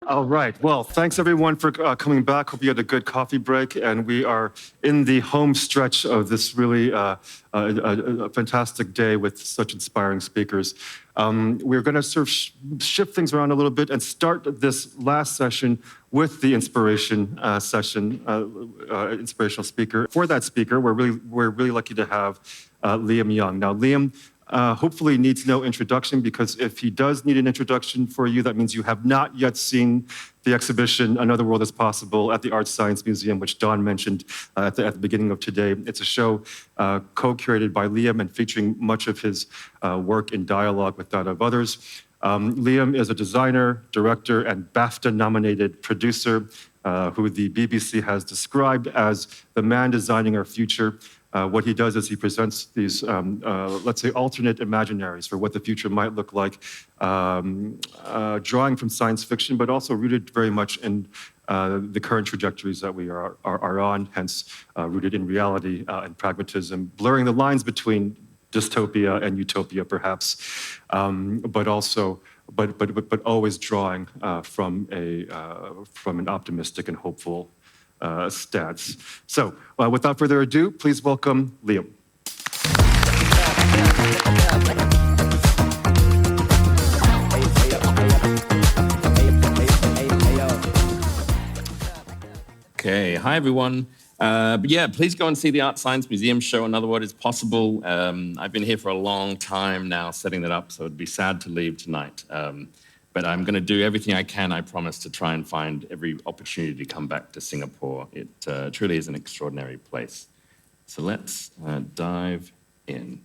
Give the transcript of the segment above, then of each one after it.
All right. Well, thanks everyone for coming back. Hope you had a good coffee break. And we are in the home stretch of this really a fantastic day with such inspiring speakers. We're going to sort of shift things around a little bit and start this last session with the inspiration session, inspirational speaker. For that speaker, we're really lucky to have Liam Young. Now, Liam hopefully needs no introduction, because if he does need an introduction for you, that means you have not yet seen the exhibition Another World is Possible at the Art Science Museum, which Don mentioned at the beginning of today. It's a show co-curated by Liam and featuring much of his work in dialogue with that of others. Liam is a designer, director, and BAFTA-nominated producer who the BBC has described as the man designing our future. What he does is he presents these, let's say, alternate imaginaries for what the future might look like, drawing from science fiction, but also rooted very much in the current trajectories that we are on, hence rooted in reality and pragmatism, blurring the lines between dystopia and utopia, perhaps, but always drawing from an optimistic and hopeful stance. So, without further ado, please welcome Liam. Okay, hi everyone. Please go and see the Art Science Museum show Another World is Possible. I've been here for a long time now setting that up, so it'd be sad to leave tonight. But I'm going to do everything I can, I promise, to try and find every opportunity to come back to Singapore. It truly is an extraordinary place. So let's dive in.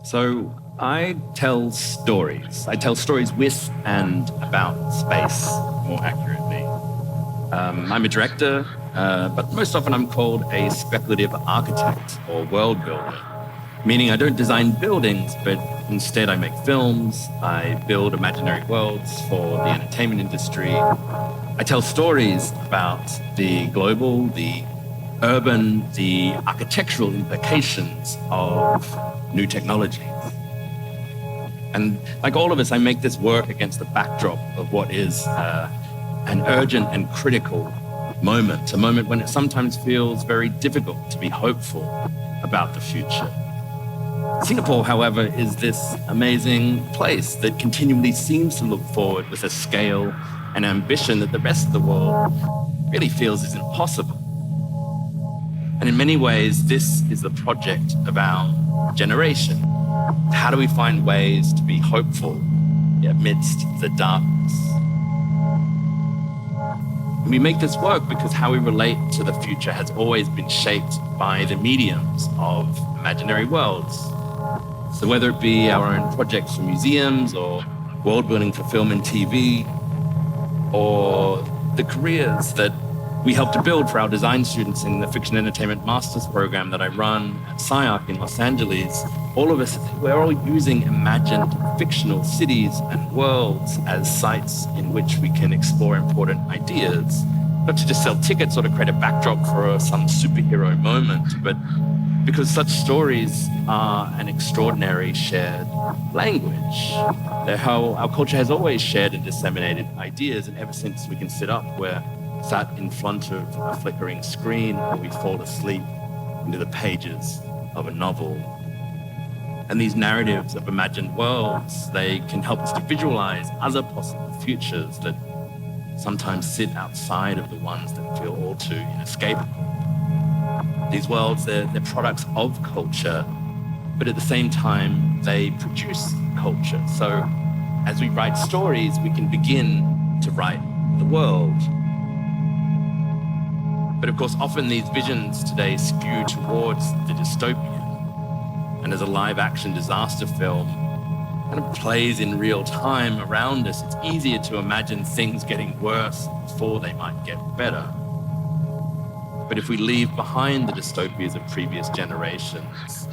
So I tell stories. I tell stories with and about space, more accurately. I'm a director, but most often I'm called a speculative architect or world builder, meaning I don't design buildings, but instead I make films, I build imaginary worlds for the entertainment industry. I tell stories about the global, the urban, the architectural implications of new technologies. And like all of us, I make this work against the backdrop of what is an urgent and critical moment, a moment when it sometimes feels very difficult to be hopeful about the future. Singapore, however, is this amazing place that continually seems to look forward with a scale and ambition that the rest of the world really feels is impossible. And in many ways, this is the project of our generation. How do we find ways to be hopeful amidst the darkness? And we make this work because how we relate to the future has always been shaped by the mediums of imaginary worlds. So whether it be our own projects for museums or world building for film and TV, or the careers that we help to build for our design students in the Fiction Entertainment Masters program that I run at SciArc in Los Angeles, all of us, we're all using imagined fictional cities and worlds as sites in which we can explore important ideas, not to just sell tickets or to create a backdrop for some superhero moment, but because such stories are an extraordinary shared language. They're how our culture has always shared and disseminated ideas, and ever since we can sit up, we're sat in front of a flickering screen or we fall asleep into the pages of a novel. And these narratives of imagined worlds, they can help us to visualize other possible futures that sometimes sit outside of the ones that feel all too inescapable. These worlds, they're products of culture, but at the same time, they produce culture. So as we write stories, we can begin to write the world. But of course, often these visions today skew towards the dystopian. And as a live action disaster film kind of plays in real time around us, it's easier to imagine things getting worse before they might get better. But if we leave behind the dystopias of previous generations,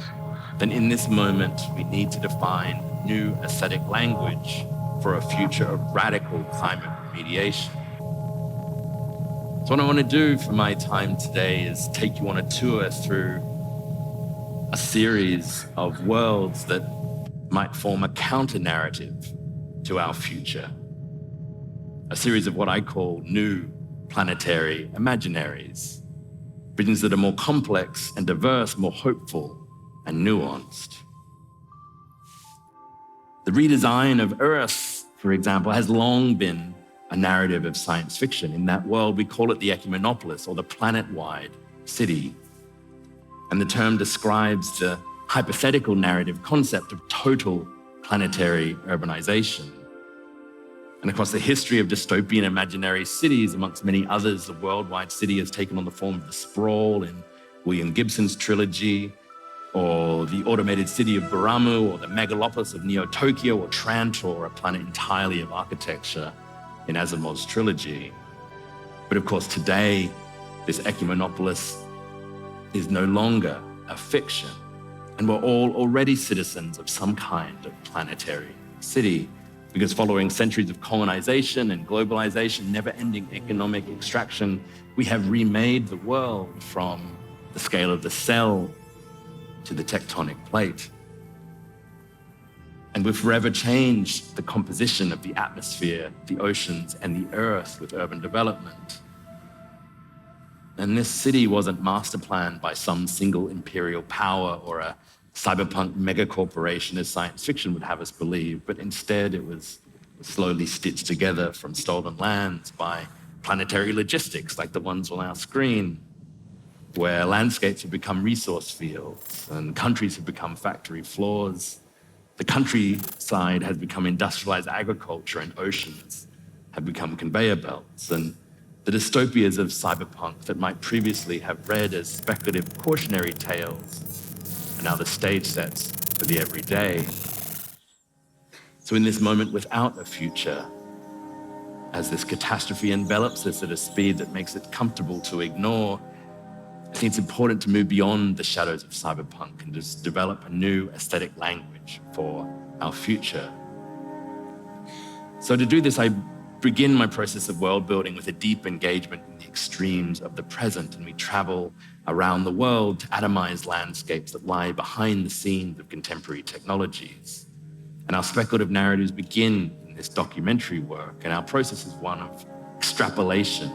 then in this moment, we need to define new aesthetic language for a future of radical climate remediation. So what I want to do for my time today is take you on a tour through a series of worlds that might form a counter-narrative to our future. A series of what I call new planetary imaginaries. Visions that are more complex and diverse, more hopeful and nuanced. The redesign of Earth, for example, has long been a narrative of science fiction. In that world, we call it the ecumenopolis, or the planet-wide city. And the term describes the hypothetical narrative concept of total planetary urbanization. And across the history of dystopian imaginary cities, amongst many others, the worldwide city has taken on the form of the sprawl in William Gibson's trilogy, or the automated city of Buramu, or the megalopolis of Neo-Tokyo, or Trantor, a planet entirely of architecture in Asimov's trilogy. But of course, today, this ecumenopolis is no longer a fiction, and we're all already citizens of some kind of planetary city, because following centuries of colonization and globalization, never-ending economic extraction, we have remade the world from the scale of the cell to the tectonic plate. And we've forever changed the composition of the atmosphere, the oceans, and the earth with urban development. And this city wasn't master planned by some single imperial power or a cyberpunk megacorporation, as science fiction would have us believe, but instead it was slowly stitched together from stolen lands by planetary logistics like the ones on our screen, where landscapes have become resource fields and countries have become factory floors. The countryside has become industrialized agriculture, and oceans have become conveyor belts. And the dystopias of cyberpunk that might previously have read as speculative cautionary tales are now the stage sets for the everyday. So in this moment without a future, as this catastrophe envelops us at a speed that makes it comfortable to ignore, I think it's important to move beyond the shadows of cyberpunk and just develop a new aesthetic language for our future. So to do this, I begin my process of world building with a deep engagement in the extremes of the present, and we travel around the world to atomize landscapes that lie behind the scenes of contemporary technologies. And our speculative narratives begin in this documentary work, and our process is one of extrapolation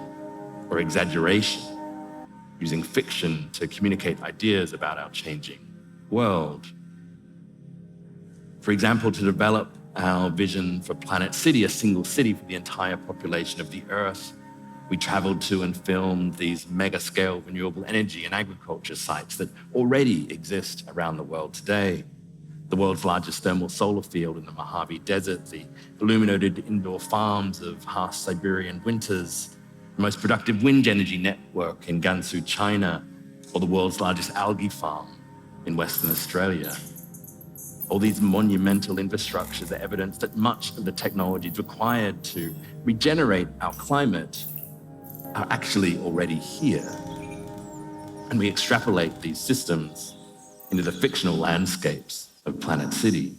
or exaggeration, using fiction to communicate ideas about our changing world. For example, to develop our vision for Planet City, a single city for the entire population of the Earth, we traveled to and filmed these mega-scale renewable energy and agriculture sites that already exist around the world today. The world's largest thermal solar field in the Mojave Desert, the illuminated indoor farms of harsh Siberian winters, the most productive wind energy network in Gansu, China, or the world's largest algae farm in Western Australia. All these monumental infrastructures are evidence that much of the technologies required to regenerate our climate are actually already here. And we extrapolate these systems into the fictional landscapes of Planet City.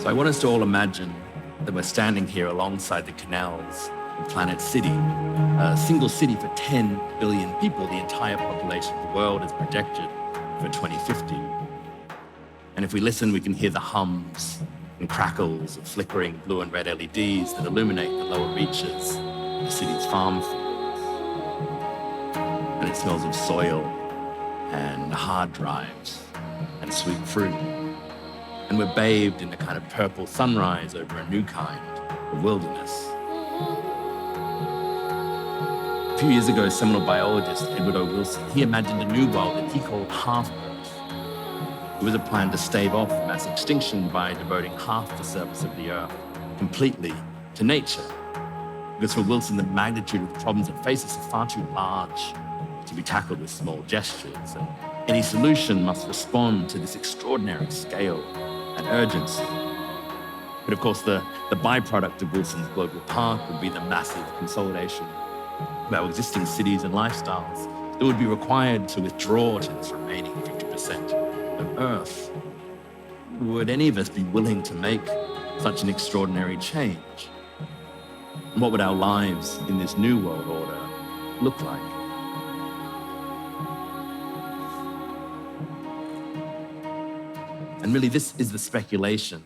So I want us to all imagine that we're standing here alongside the canals of Planet City, a single city for 10 billion people. The entire population of the world is projected for 2050. And if we listen, we can hear the hums and crackles of flickering blue and red LEDs that illuminate the lower reaches of the city's farm fields. And it smells of soil and hard drives and sweet fruit. And we're bathed in the kind of purple sunrise over a new kind of wilderness. A few years ago, seminal biologist Edward O. Wilson, he imagined a new world that he called half-Earth. It was a plan to stave off mass extinction by devoting half the surface of the Earth completely to nature. Because for Wilson, the magnitude of the problems that face us are far too large to be tackled with small gestures, and any solution must respond to this extraordinary scale and urgency. But of course, the byproduct of Wilson's global park would be the massive consolidation of our existing cities and lifestyles that would be required to withdraw to this remaining 50% of Earth. Would any of us be willing to make such an extraordinary change? And what would our lives in this new world order look like? And really, this is the speculation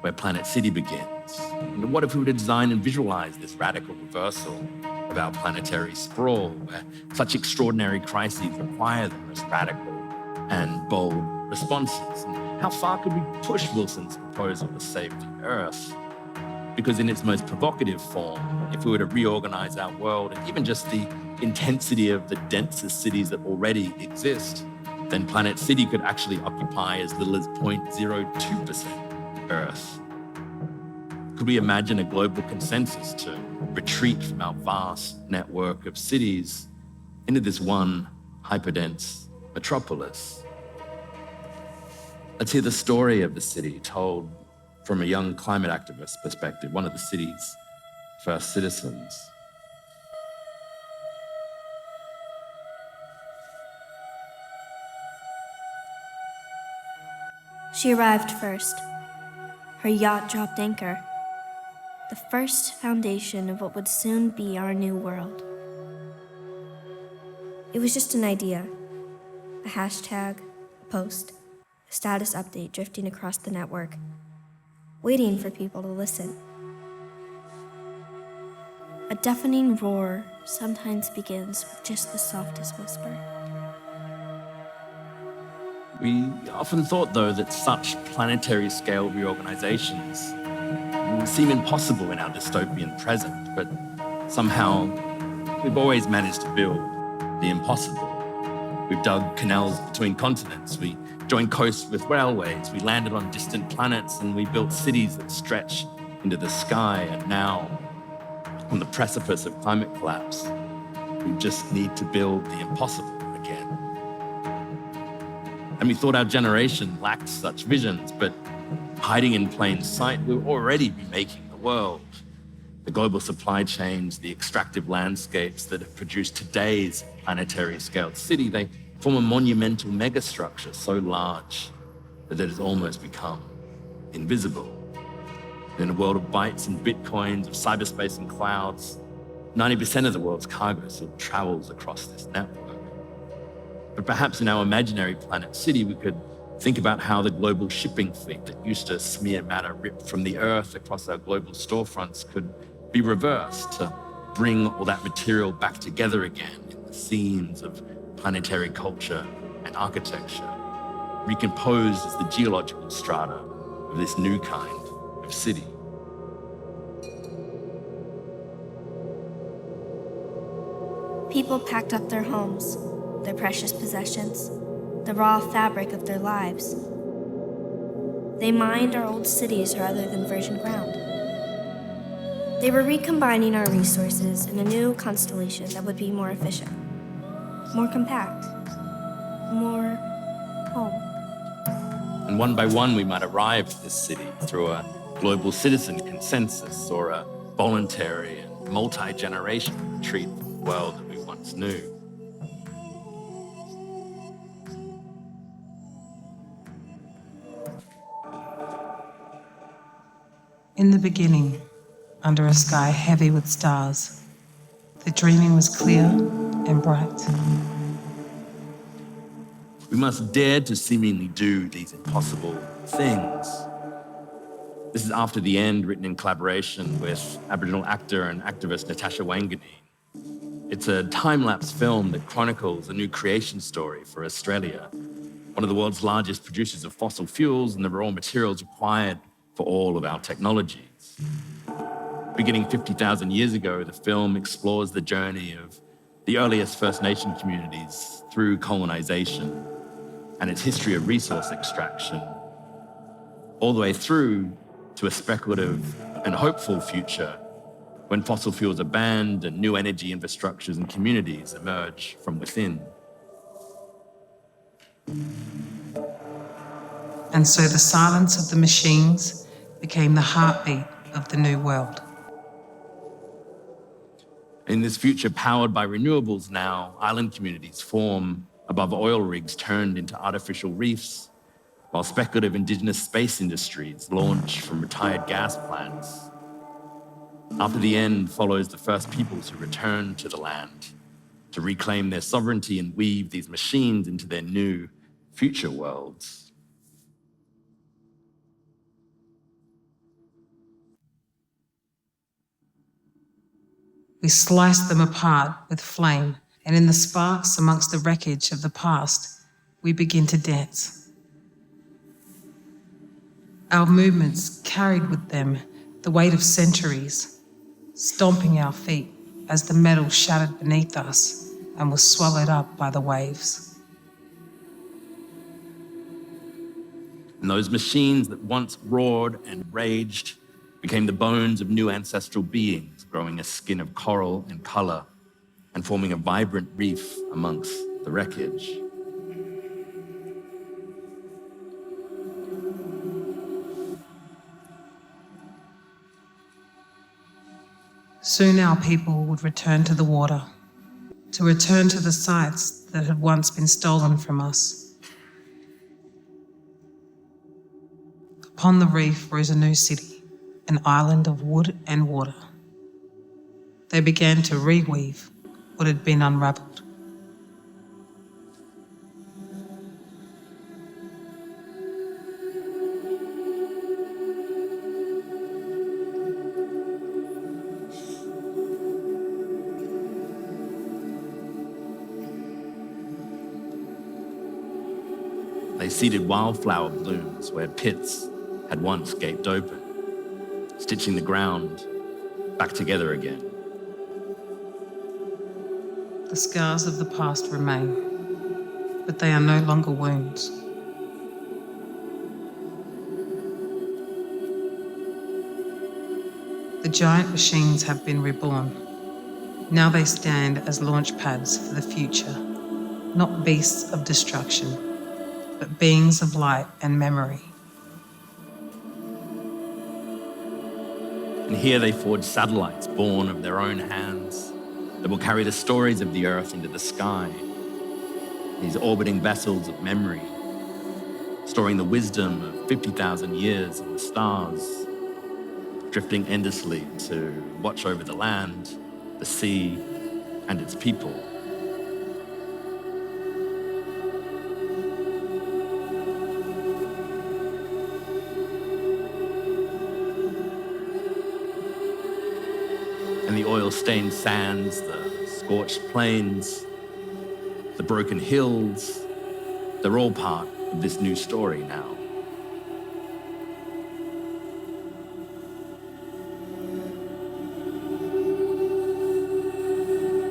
where Planet City begins. And what if we were to design and visualize this radical reversal of our planetary sprawl, where such extraordinary crises require the most radical and bold responses? And how far could we push Wilson's proposal to save the Earth? Because in its most provocative form, if we were to reorganize our world and even just the intensity of the densest cities that already exist, then Planet City could actually occupy as little as 0.02% Earth. Could we imagine a global consensus to retreat from our vast network of cities into this one hyperdense metropolis? Let's hear the story of the city told from a young climate activist perspective, one of the city's first citizens. She arrived first. Her yacht dropped anchor. The first foundation of what would soon be our new world. It was just an idea. A hashtag, a post, a status update drifting across the network, waiting for people to listen. A deafening roar sometimes begins with just the softest whisper. We often thought, though, that such planetary-scale reorganizations seem impossible in our dystopian present, but somehow we've always managed to build the impossible. We've dug canals between continents, we joined coasts with railways, we landed on distant planets, and we built cities that stretch into the sky. And now, on the precipice of climate collapse, we just need to build the impossible again. And we thought our generation lacked such visions, but hiding in plain sight, we'll already be making the world. The global supply chains, the extractive landscapes that have produced today's planetary-scaled city, they form a monumental megastructure so large that it has almost become invisible. In a world of bytes and bitcoins, of cyberspace and clouds, 90% of the world's cargo still travels across this network. But perhaps in our imaginary Planet City, we could think about how the global shipping fleet that used to smear matter ripped from the Earth across our global storefronts could be reversed to bring all that material back together again in the scenes of planetary culture and architecture, recomposed as the geological strata of this new kind of city. People packed up their homes, their precious possessions, the raw fabric of their lives. They mined our old cities rather than virgin ground. They were recombining our resources in a new constellation that would be more efficient, more compact, more home. And one by one, we might arrive at this city through a global citizen consensus or a voluntary and multi-generational retreat from the world that we once knew. In the beginning, under a sky heavy with stars, the dreaming was clear and bright. We must dare to seemingly do these impossible things. This is After the End, written in collaboration with Aboriginal actor and activist Natasha Wanganeen. It's a time-lapse film that chronicles a new creation story for Australia, one of the world's largest producers of fossil fuels and the raw materials required for all of our technologies. Beginning 50,000 years ago, the film explores the journey of the earliest First Nation communities through colonization and its history of resource extraction, all the way through to a speculative and hopeful future when fossil fuels are banned and new energy infrastructures and communities emerge from within. And so the silence of the machines became the heartbeat of the new world. In this future powered by renewables now, island communities form above oil rigs turned into artificial reefs, while speculative indigenous space industries launch from retired gas plants. After the End follows the first peoples who return to the land to reclaim their sovereignty and weave these machines into their new future worlds. We sliced them apart with flame, and in the sparks amongst the wreckage of the past, we begin to dance. Our movements carried with them the weight of centuries, stomping our feet as the metal shattered beneath us and was swallowed up by the waves. And those machines that once roared and raged became the bones of new ancestral beings, growing a skin of coral and color and forming a vibrant reef amongst the wreckage. Soon our people would return to the water, to return to the sites that had once been stolen from us. Upon the reef rose a new city, an island of wood and water. They began to reweave what had been unraveled. They seeded wildflower blooms where pits had once gaped open, stitching the ground back together again. The scars of the past remain, but they are no longer wounds. The giant machines have been reborn. Now they stand as launch pads for the future, not beasts of destruction, but beings of light and memory. And here they forge satellites born of their own hands that will carry the stories of the Earth into the sky. These orbiting vessels of memory, storing the wisdom of 50,000 years in the stars, drifting endlessly to watch over the land, the sea, and its people. And the oil-stained sands, the scorched plains, the broken hills, they're all part of this new story now.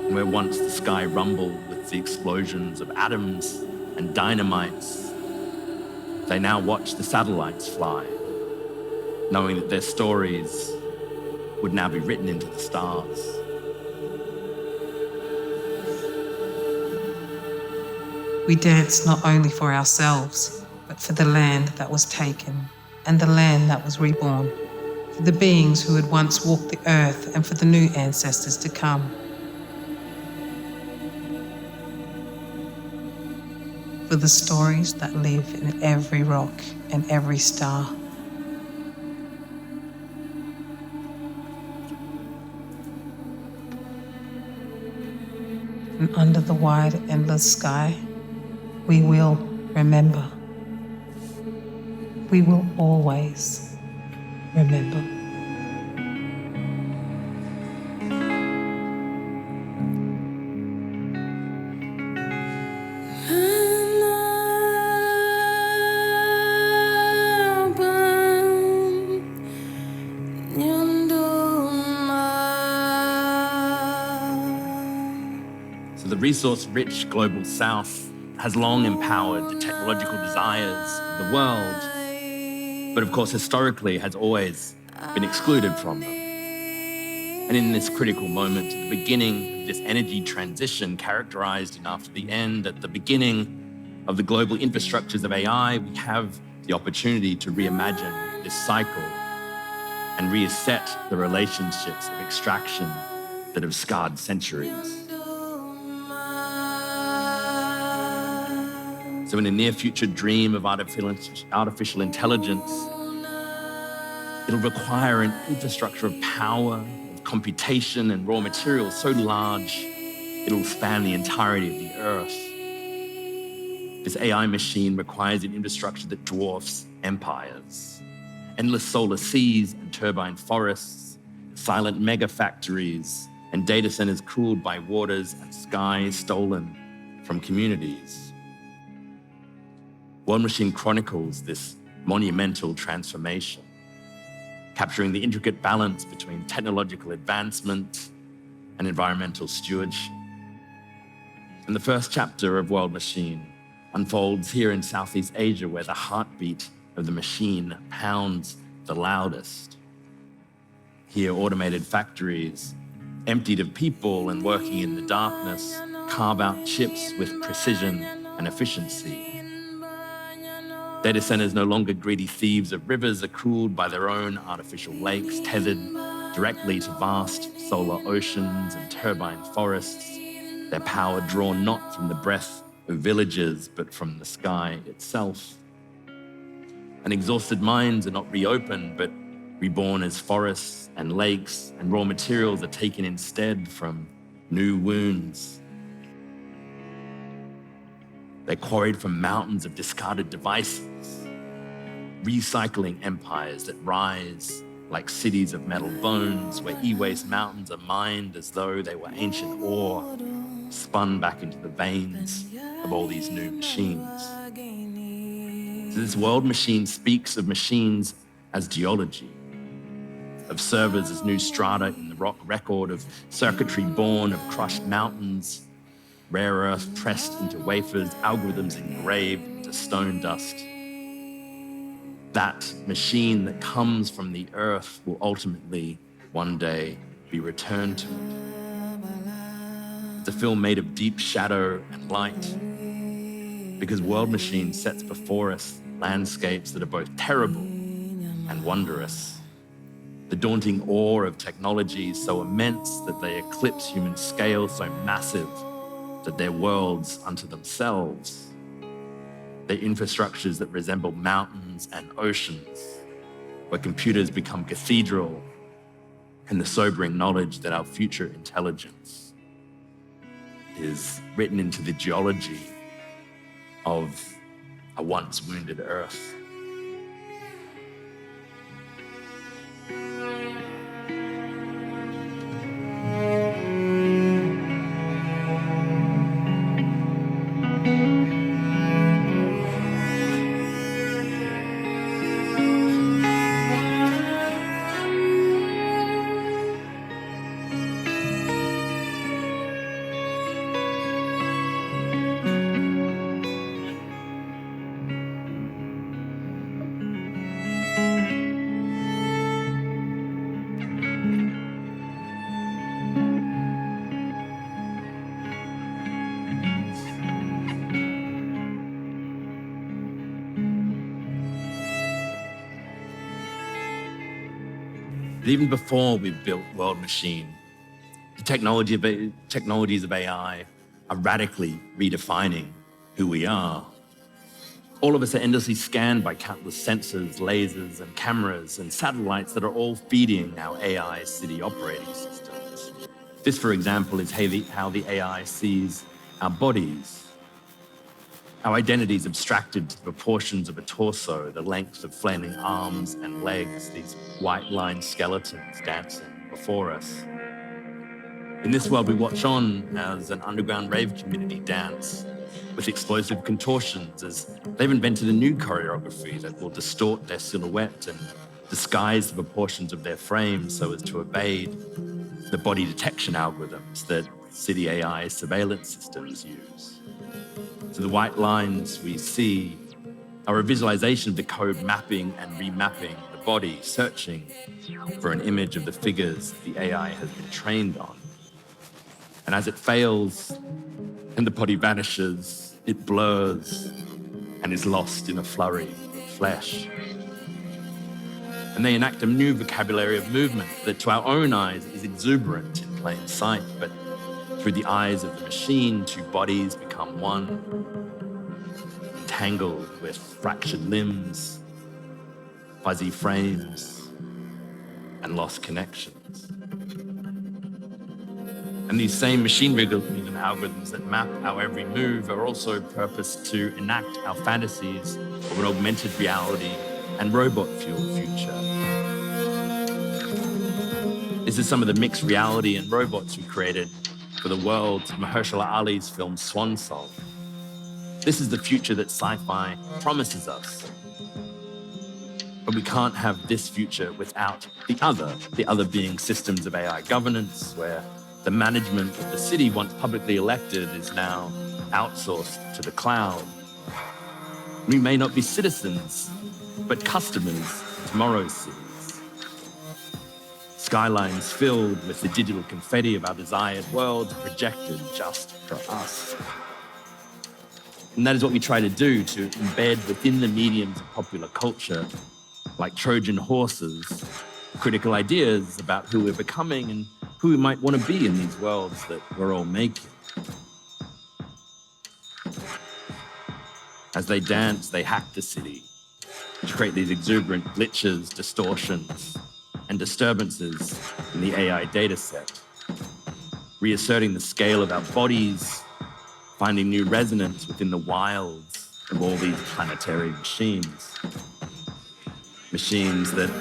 And where once the sky rumbled with the explosions of atoms and dynamites, they now watch the satellites fly, knowing that their stories would now be written into the stars. We dance not only for ourselves, but for the land that was taken and the land that was reborn, for the beings who had once walked the earth and for the new ancestors to come. For the stories that live in every rock and every star. and under the wide, endless sky, we will remember. We will always remember. So the resource-rich global south has long empowered the technological desires of the world, but of course historically has always been excluded from them. And in this critical moment, at the beginning of this energy transition characterized enough to the end, at the beginning of the global infrastructures of AI, we have the opportunity to reimagine this cycle and reset the relationships of extraction that have scarred centuries. So in a near future dream of artificial intelligence, it'll require an infrastructure of power, of computation and raw materials so large, it'll span the entirety of the Earth. This AI machine requires an infrastructure that dwarfs empires. Endless solar seas and turbine forests, silent mega factories, and data centers cooled by waters and skies stolen from communities. World Machine chronicles this monumental transformation, capturing the intricate balance between technological advancement and environmental stewardship. And the first chapter of World Machine unfolds here in Southeast Asia, where the heartbeat of the machine pounds the loudest. Here, automated factories, emptied of people and working in the darkness, carve out chips with precision and efficiency. Data centers, no longer greedy thieves of rivers, are cooled by their own artificial lakes, tethered directly to vast solar oceans and turbine forests, their power drawn not from the breath of villages, but from the sky itself. And exhausted mines are not reopened, but reborn as forests and lakes, and raw materials are taken instead from new wounds. They're quarried from mountains of discarded devices, recycling empires that rise like cities of metal bones, where e-waste mountains are mined as though they were ancient ore, spun back into the veins of all these new machines. So this world machine speaks of machines as geology, of servers as new strata in the rock record, of circuitry born of crushed mountains, rare earth pressed into wafers, algorithms engraved into stone dust. That machine that comes from the earth will ultimately one day be returned to it. It's a film made of deep shadow and light, because World Machine sets before us landscapes that are both terrible and wondrous. The daunting awe of technologies so immense that they eclipse human scale, so massive that they're worlds unto themselves. They're infrastructures that resemble mountains and oceans, where computers become cathedral, and the sobering knowledge that our future intelligence is written into the geology of a once wounded Earth. But even before we built World Machine, the technologies of AI are radically redefining who we are. All of us are endlessly scanned by countless sensors, lasers, and cameras and satellites that are all feeding our AI city operating systems. This, for example, is how the AI sees our bodies. Our identity is abstracted to the proportions of a torso, the length of flailing arms and legs, these white-lined skeletons dancing before us. In this world, we watch on as an underground rave community dance with explosive contortions as they've invented a new choreography that will distort their silhouette and disguise the proportions of their frame so as to evade the body detection algorithms that city AI surveillance systems use. So the white lines we see are a visualization of the code mapping and remapping the body, searching for an image of the figures the AI has been trained on. And as it fails and the body vanishes, it blurs and is lost in a flurry of flesh. And they enact a new vocabulary of movement that to our own eyes is exuberant in plain sight, but through the eyes of the machine, two bodies become one, entangled with fractured limbs, fuzzy frames, and lost connections. And these same machine recognition algorithms that map our every move are also purposed to enact our fantasies of an augmented reality and robot-fueled future. This is some of the mixed reality and robots we created for the world of Mahershala Ali's film Swan Song. This is the future that sci-fi promises us. But we can't have this future without the other being systems of AI governance, where the management of the city, once publicly elected, is now outsourced to the cloud. We may not be citizens, but customers of tomorrow's cities. Skylines filled with the digital confetti of our desired world projected just for us. And that is what we try to do, to embed within the mediums of popular culture, like Trojan horses, critical ideas about who we're becoming and who we might want to be in these worlds that we're all making. As they dance, they hack the city to create these exuberant glitches, distortions, and disturbances in the AI dataset, reasserting the scale of our bodies, finding new resonance within the wilds of all these planetary machines. Machines that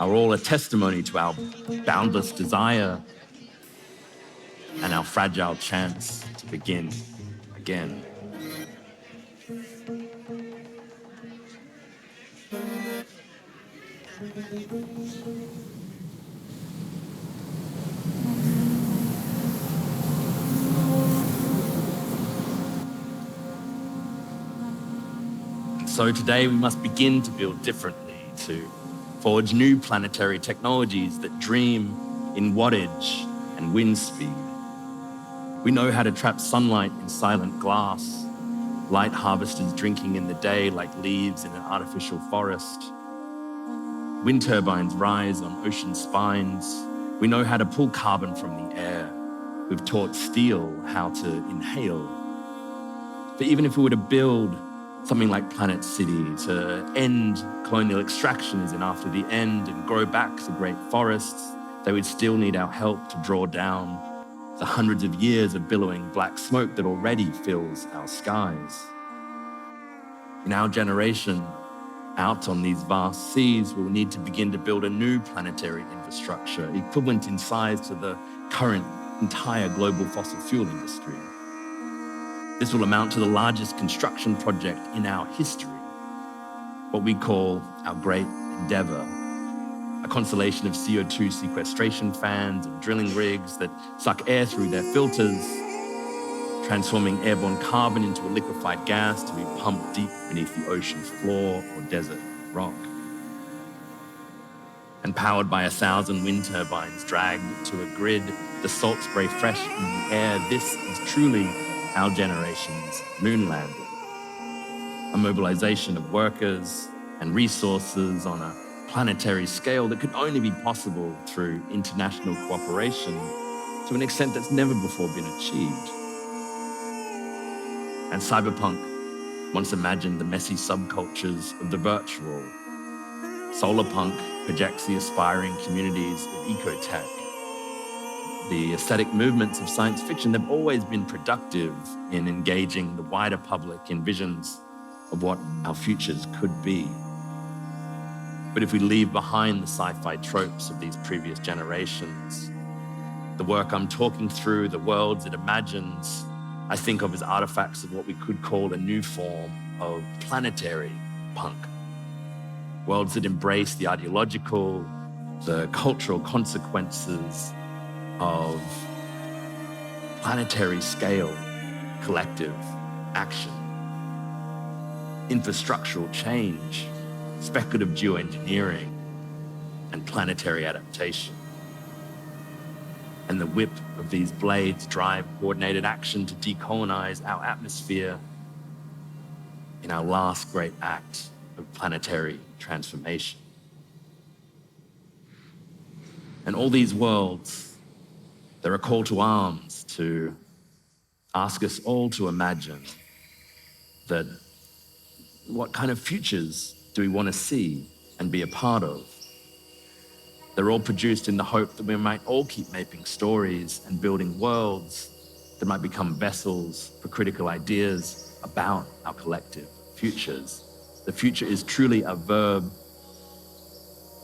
are all a testimony to our boundless desire and our fragile chance to begin again. So today we must begin to build differently, to forge new planetary technologies that dream in wattage and wind speed. We know how to trap sunlight in silent glass, light harvesters drinking in the day like leaves in an artificial forest. Wind turbines rise on ocean spines. We know how to pull carbon from the air. We've taught steel how to inhale. But even if we were to build something like Planet City to end colonial extractionism after the end and grow back the great forests, they would still need our help to draw down the hundreds of years of billowing black smoke that already fills our skies. In our generation, out on these vast seas, we'll need to begin to build a new planetary infrastructure equivalent in size to the current entire global fossil fuel industry. This will amount to the largest construction project in our history, what we call our Great Endeavour, a constellation of CO2 sequestration fans and drilling rigs that suck air through their filters, transforming airborne carbon into a liquefied gas to be pumped deep beneath the ocean floor or desert rock. And powered by 1,000 wind turbines dragged to a grid, the salt spray fresh in the air, this is truly our generation's moon landing. A mobilization of workers and resources on a planetary scale that could only be possible through international cooperation to an extent that's never before been achieved. And cyberpunk once imagined the messy subcultures of the virtual. Solarpunk projects the aspiring communities of ecotech. the aesthetic movements of science fiction, they've always been productive in engaging the wider public in visions of what our futures could be. But if we leave behind the sci-fi tropes of these previous generations, the work I'm talking through, the worlds it imagines, I think of as artifacts of what we could call a new form of planetary punk. Worlds that embrace the ideological, the cultural consequences of planetary scale, collective action, infrastructural change, speculative geoengineering, and planetary adaptation. And the whip of these blades drive coordinated action to decolonize our atmosphere in our last great act of planetary transformation. And all these worlds, they're a call to arms to ask us all to imagine that what kind of futures do we want to see and be a part of? They're all produced in the hope that we might all keep making stories and building worlds that might become vessels for critical ideas about our collective futures. The future is truly a verb,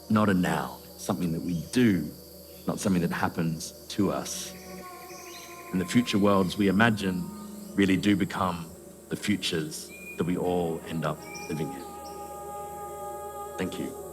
not a noun, something that we do, not something that happens to us. And the future worlds we imagine really do become the futures that we all end up living in. Thank you.